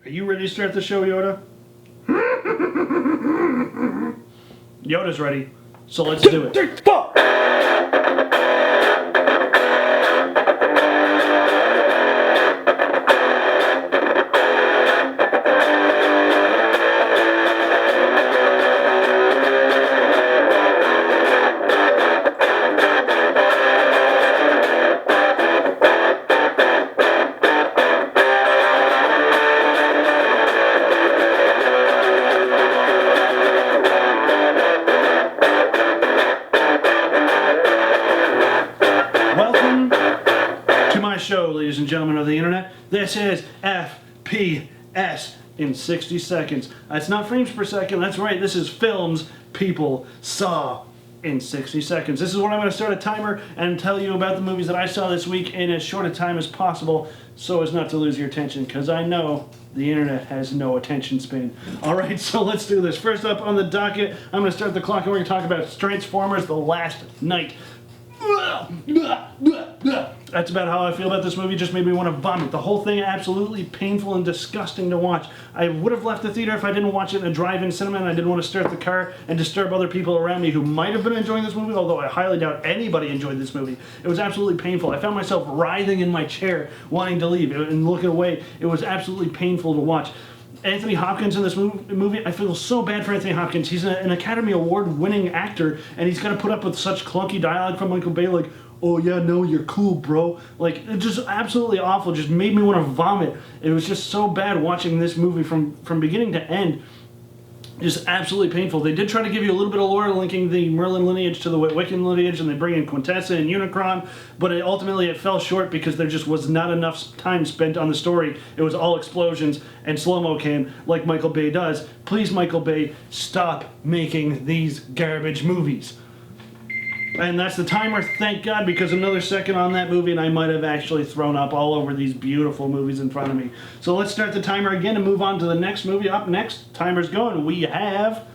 Are you ready to start the show, Yoda? Yoda's ready, so let's do it. 2, 3, 4. Show, ladies and gentlemen of the internet. This is FPS in 60 seconds. That's not frames per second, that's right, this is films people saw in 60 seconds. This is when I'm going to start a timer and tell you about the movies that I saw this week in as short a time as possible so as not to lose your attention, because I know the internet has no attention span. Alright, so let's do this. First up on the docket, I'm going to start the clock and we're going to talk about Transformers: The Last Night. That's about how I feel about this movie. Just made me want to vomit. The whole thing absolutely painful and disgusting to watch. I would have left the theater if I didn't watch it in a drive-in cinema and I didn't want to start the car and disturb other people around me who might have been enjoying this movie, although I highly doubt anybody enjoyed this movie. It was absolutely painful. I found myself writhing in my chair wanting to leave and looking away. It was absolutely painful to watch. Anthony Hopkins in this movie, I feel so bad for Anthony Hopkins. He's an Academy Award winning actor, and he's got to put up with such clunky dialogue from Michael Bay, like, oh yeah, no, you're cool, bro. Like, it's just absolutely awful. Just made me want to vomit. It was just so bad watching this movie from beginning to end. Just absolutely painful. They did try to give you a little bit of lore linking the Merlin lineage to the Wiccan lineage, and they bring in Quintessa and Unicron, but ultimately it fell short because there just was not enough time spent on the story. It was all explosions and slow-mo cam like Michael Bay does. Please, Michael Bay, stop making these garbage movies. And that's the timer, thank God, because another second on that movie and I might have actually thrown up all over these beautiful movies in front of me. So let's start the timer again and move on to the next movie. Up next, timer's going. We have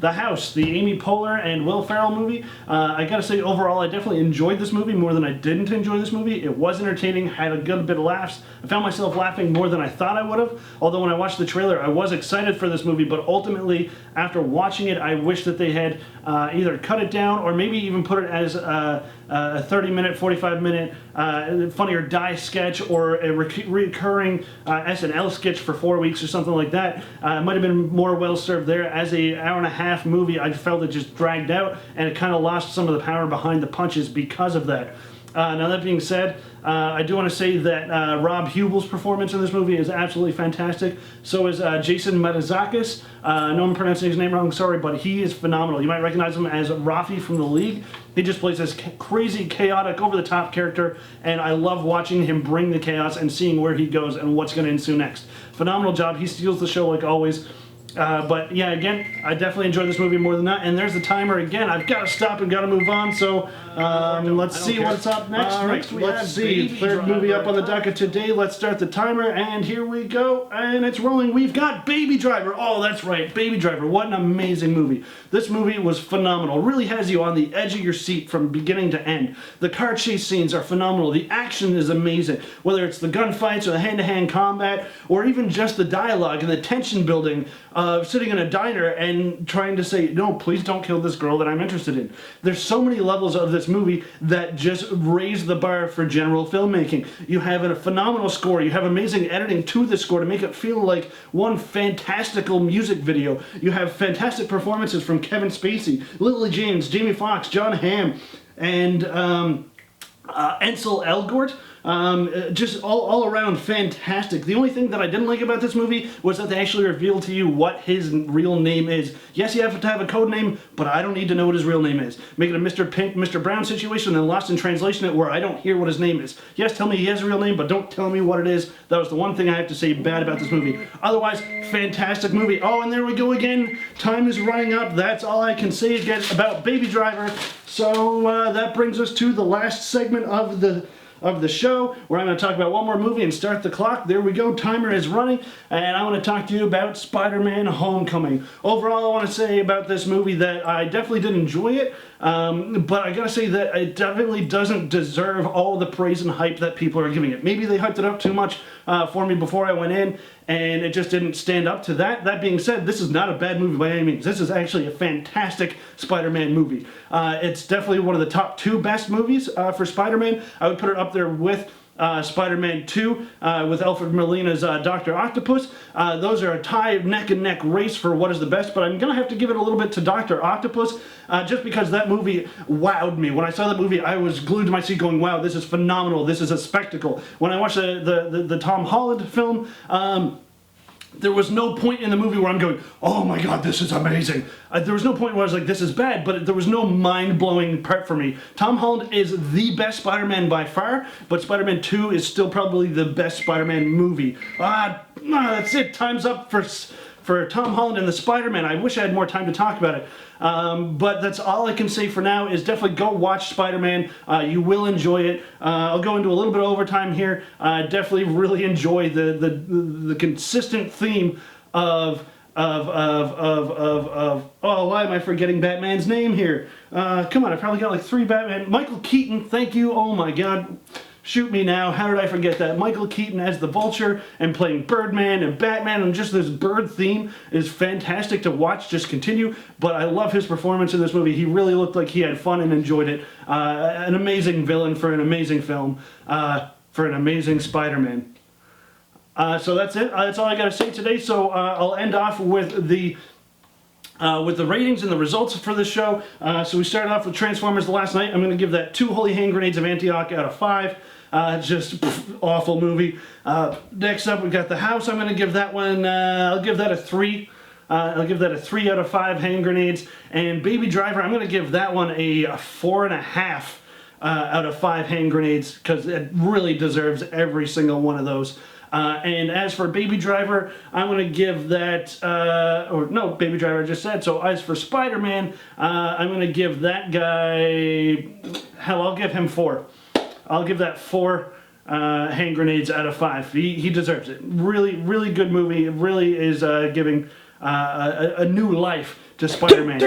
The House, the Amy Poehler and Will Ferrell movie. I gotta say, overall, I definitely enjoyed this movie more than I didn't enjoy this movie. It was entertaining, had a good bit of laughs. I found myself laughing more than I thought I would have, although when I watched the trailer, I was excited for this movie, but ultimately, after watching it, I wish that they had either cut it down or maybe even put it as a 30-minute, 45-minute Funny or Die sketch or a recurring SNL sketch for 4 weeks or something like that. It might have been more well-served there. As a hour-and-a-half movie, I felt it just dragged out, and it kind of lost some of the power behind the punches because of that. Now that being said, I do want to say that Rob Huebel's performance in this movie is absolutely fantastic. So is Jason Matizakis. I know I'm pronouncing his name wrong, sorry, but he is phenomenal. You might recognize him as Rafi from The League. He just plays this crazy, chaotic, over-the-top character, and I love watching him bring the chaos and seeing where he goes and what's going to ensue next. Phenomenal job. He steals the show like always. But yeah, again, I definitely enjoyed this movie more than that. And there's the timer again. I've got to stop and got to move on. So let's see what's up next. Next we have the third movie up on the docket today. Let's start the timer, and here we go. And it's rolling. We've got Baby Driver. Oh, that's right, Baby Driver. What an amazing movie. This movie was phenomenal. Really has you on the edge of your seat from beginning to end. The car chase scenes are phenomenal. The action is amazing. Whether it's the gunfights or the hand-to-hand combat, or even just the dialogue and the tension building of sitting in a diner and trying to say, no, please don't kill this girl that I'm interested in. There's so many levels of this movie that just raise the bar for general filmmaking. You have a phenomenal score. You have amazing editing to the score to make it feel like one fantastical music video. You have fantastic performances from Kevin Spacey, Lily James, Jamie Foxx, John Hamm, and Ansel Elgort. Just all around fantastic. The only thing that I didn't like about this movie was that they actually revealed to you what his real name is. Yes, you have to have a code name, but I don't need to know what his real name is. Make it a Mr. Pink, Mr. Brown situation, and then lost in translation it where I don't hear what his name is. Yes, tell me he has a real name, but don't tell me what it is. That was the one thing I have to say bad about this movie. Otherwise, fantastic movie. Oh, and there we go again. Time is running up. That's all I can say again about Baby Driver. So that brings us to the last segment of the show, where I'm going to talk about one more movie and start the clock. There we go, timer is running, and I want to talk to you about Spider-Man Homecoming. Overall, I want to say about this movie that I definitely did enjoy it, but I gotta say that it definitely doesn't deserve all the praise and hype that people are giving it. Maybe they hyped it up too much for me before I went in, and it just didn't stand up to that. That being said, this is not a bad movie by any means. This is actually a fantastic Spider-Man movie. It's definitely one of the top 2 best movies for Spider-Man. I would put it up there with Spider-Man 2 with Alfred Molina's Dr. Octopus. Those are a tie neck and neck race for what is the best, but I'm going to have to give it a little bit to Dr. Octopus just because that movie wowed me. When I saw that movie, I was glued to my seat going, wow, this is phenomenal. This is a spectacle. When I watched the Tom Holland film, there was no point in the movie where I'm going, oh my god, this is amazing. There was no point where I was like, this is bad, but there was no mind-blowing part for me. Tom Holland is the best Spider-Man by far, but Spider-Man 2 is still probably the best Spider-Man movie. That's it. Time's up for Tom Holland and the Spider-Man. I wish I had more time to talk about it. But that's all I can say for now is definitely go watch Spider-Man. You will enjoy it. I'll go into a little bit of overtime here. Definitely really enjoy the consistent theme of oh, why am I forgetting Batman's name here? Come on, I probably got like 3 Batman. Michael Keaton, thank you. Oh my god. Shoot me now, how did I forget that? Michael Keaton as the Vulture and playing Birdman and Batman, and just this bird theme is fantastic to watch, just continue. But I love his performance in this movie. He really looked like he had fun and enjoyed it. An amazing villain for an amazing film, for an amazing Spider-Man. So that's it. That's all I gotta say today. So I'll end off with the ratings and the results for this show. So we started off with Transformers last night. I'm going to give that 2 holy hand grenades of Antioch out of 5. Just awful movie. Next up, we got The House. I'm going to give that one, I'll give that a 3. I'll give that a 3 out of 5 hand grenades. And Baby Driver, I'm going to give that one a 4.5 out of 5 hand grenades, because it really deserves every single one of those. And as for Baby Driver, I'm going to give that, or no, Baby Driver I just said. So as for Spider-Man, I'm going to give that guy, hell, I'll give him 4. I'll give that 4 hand grenades out of 5. He deserves it. Really, really good movie. It really is giving a new life to Spider-Man.